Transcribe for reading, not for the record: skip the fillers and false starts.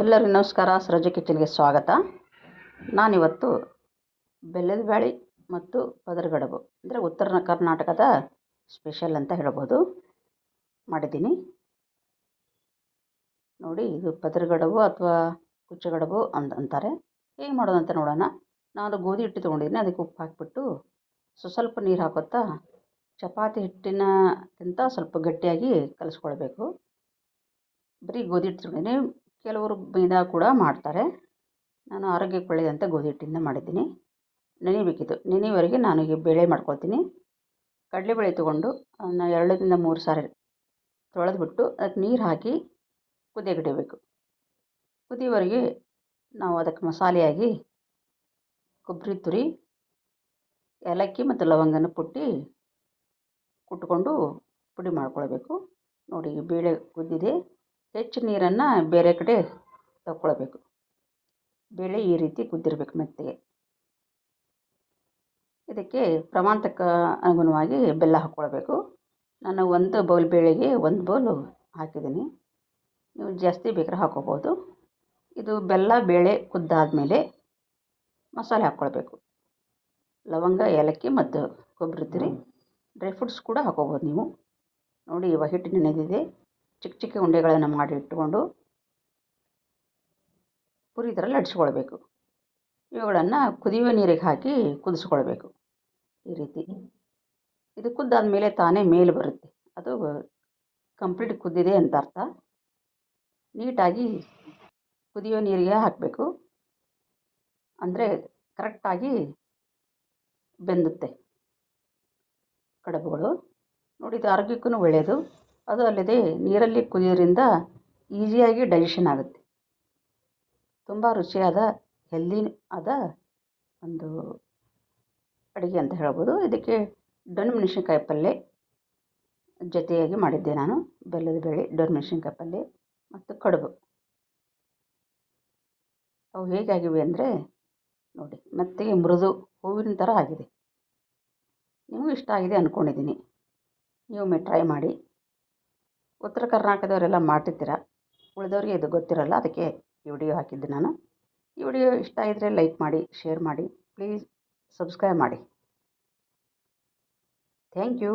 ಎಲ್ಲರಿಗೂ ನಮಸ್ಕಾರ. ಸರೋಜ ಕಿಚನ್ಗೆ ಸ್ವಾಗತ. ನಾನಿವತ್ತು ಬೆಲ್ಲದ ಬ್ಯಾಳಿ ಮತ್ತು ಪದರಗಡುಬು ಅಂದರೆ ಉತ್ತರ ಕರ್ನಾಟಕದ ಸ್ಪೆಷಲ್ ಅಂತ ಹೇಳ್ಬೋದು ಮಾಡಿದ್ದೀನಿ ನೋಡಿ. ಇದು ಪದರಗಡುಬು ಅಥವಾ ಕುಚ್ಚಗಡುಬು ಅಂತಾರೆ. ಹೇಗೆ ಮಾಡೋದು ಅಂತ ನೋಡೋಣ. ನಾನು ಗೋಧಿ ಹಿಟ್ಟು ತೊಗೊಂಡಿದ್ದೀನಿ. ಅದಕ್ಕೆ ಉಪ್ಪು ಹಾಕಿಬಿಟ್ಟು ಸ್ವಲ್ಪ ನೀರು ಹಾಕೋತ್ತಾ ಚಪಾತಿ ಹಿಟ್ಟಿನಕ್ಕಿಂತ ಸ್ವಲ್ಪ ಗಟ್ಟಿಯಾಗಿ ಕಲಿಸ್ಕೊಳ್ಬೇಕು. ಬರೀ ಗೋಧಿ ಹಿಟ್ಟು ತೊಗೊಂಡಿದ್ದೀನಿ. ಕೆಲವರು ಮೈದಾ ಕೂಡ ಮಾಡ್ತಾರೆ. ನಾನು ಆರೋಗ್ಯಕ್ಕೆ ಒಳ್ಳೆಯದಂತ ಗೋಧಿ ಹಿಟ್ಟಿಂದ ಮಾಡಿದ್ದೀನಿ. ನೆನೆಬೇಕಿತ್ತು. ನೆನೆಯವರೆಗೆ ನಾನು ಈಗ ಬೇಳೆ ಮಾಡ್ಕೊಳ್ತೀನಿ. ಕಡಲೆಬೇಳೆ ತೊಗೊಂಡು ಅದನ್ನು 2ರಿಂದ 3 ಸಾರಿ ತೊಳೆದ್ಬಿಟ್ಟು ಅದಕ್ಕೆ ನೀರು ಹಾಕಿ ಕುದಿಯಗಿಡಬೇಕು. ಕುದಿಯವರೆಗೆ ನಾವು ಅದಕ್ಕೆ ಮಸಾಲೆಯಾಗಿ ಕೊಬ್ಬರಿ ತುರಿ, ಏಲಕ್ಕಿ ಮತ್ತು ಲವಂಗನ ಕುಟ್ಕೊಂಡು ಪುಡಿ ಮಾಡ್ಕೊಳ್ಬೇಕು. ನೋಡಿ, ಬೇಳೆ ಕುದ್ದಿದೆ. ಹೆಚ್ಚು ನೀರನ್ನು ಬೇರೆ ಕಡೆ ತಗೊಳ್ಬೇಕು. ಬೇಳೆ ಈ ರೀತಿ ಕುದ್ದಿರಬೇಕು ಮೆತ್ತಗೆ. ಇದಕ್ಕೆ ಪ್ರಮಾಣಕ್ಕೆ ಅನುಗುಣವಾಗಿ ಬೆಲ್ಲ ಹಾಕ್ಕೊಳ್ಬೇಕು. ನಾನು 1 ಬೌಲ್ ಬೇಳೆಗೆ 1 ಬೌಲು ಹಾಕಿದ್ದೀನಿ. ನೀವು ಜಾಸ್ತಿ ಬೇಕಾದ್ರೆ ಹಾಕ್ಕೋಬೋದು. ಇದು ಬೆಲ್ಲ ಬೇಳೆ ಕುದ್ದಾದಮೇಲೆ ಮಸಾಲೆ ಹಾಕ್ಕೊಳ್ಬೇಕು. ಲವಂಗ, ಏಲಕ್ಕಿ ಮತ್ತು ಕೊಬ್ಬರಿ ತುರಿ, ಡ್ರೈ ಫ್ರೂಟ್ಸ್ ಕೂಡ ಹಾಕ್ಕೋಬೋದು ನೀವು. ನೋಡಿ, ಇವಾಗ ಹಿಟ್ಟು ನೆನೆದಿದೆ. ಚಿಕ್ಕ ಚಿಕ್ಕ ಉಂಡೆಗಳನ್ನು ಮಾಡಿ ಇಟ್ಕೊಂಡು ಪುರಿ ಥರ ಲಟ್ಸ್ಕೊಳ್ಬೇಕು. ಇವುಗಳನ್ನು ಕುದಿಯುವ ನೀರಿಗೆ ಹಾಕಿ ಕುದಿಸ್ಕೊಳ್ಬೇಕು ಈ ರೀತಿ. ಇದು ಕುದ್ದಾದಮೇಲೆ ತಾನೇ ಮೇಲೆ ಬರುತ್ತೆ. ಅದು ಕಂಪ್ಲೀಟ್ ಕುದ್ದಿದೆ ಅಂತ ಅರ್ಥ. ನೀಟಾಗಿ ಕುದಿಯೋ ನೀರಿಗೆ ಹಾಕಬೇಕು. ಅಂದರೆ ಕರೆಕ್ಟಾಗಿ ಬೆಂದುತ್ತೆ ಕಡುಬುಗಳು. ನೋಡಿ, ಇದು ಆರೋಗ್ಯಕ್ಕೂ ಒಳ್ಳೆಯದು. ಅದು ಅಲ್ಲದೆ ನೀರಲ್ಲಿ ಕುದಿಯೋದ್ರಿಂದ ಈಸಿಯಾಗಿ ಡೈಜೆಷನ್ ಆಗುತ್ತೆ. ತುಂಬ ರುಚಿಯಾದ ಹೆಲ್ದಿ ಆದ ಒಂದು ಅಡುಗೆ ಅಂತ ಹೇಳ್ಬೋದು. ಇದಕ್ಕೆ ದೊಣ್ಣಮೆಣಸಿನ್ಕಾಯಿ ಪಲ್ಯ ಜೊತೆಯಾಗಿ ಮಾಡಿದ್ದೆ ನಾನು. ಬೆಲ್ಲದ ಬೇಳೆ, ದೊಣ್ಣಮೆಣಸಿನ್ಕಾಯಿ ಪಲ್ಯ ಮತ್ತು ಕಡುಬು. ಅವು ಹೇಗಾಗಿವೆ ಅಂದರೆ ನೋಡಿ, ಮೆತ್ತಗೆ ಮೃದು ಹೂವಿನ ಥರ ಆಗಿದೆ. ನಿಮಗೂ ಇಷ್ಟ ಆಗಿದೆ ಅಂದ್ಕೊಂಡಿದ್ದೀನಿ. ನೀವೊಮ್ಮೆ ಟ್ರೈ ಮಾಡಿ. ಉತ್ತರ ಕರ್ನಾಟಕದವರೆಲ್ಲ ಮಾಡ್ತಿರ್ತೀರ, ಉಳಿದವ್ರಿಗೆ ಇದು ಗೊತ್ತಿರಲ್ಲ. ಅದಕ್ಕೆ ಈ ವಿಡಿಯೋ ಹಾಕಿದ್ದೆ ನಾನು. ಈ ವಿಡಿಯೋ ಇಷ್ಟ ಆಗಿದರೆ ಲೈಕ್ ಮಾಡಿ, ಶೇರ್ ಮಾಡಿ, ಪ್ಲೀಸ್ ಸಬ್ಸ್ಕ್ರೈಬ್ ಮಾಡಿ. Thank you.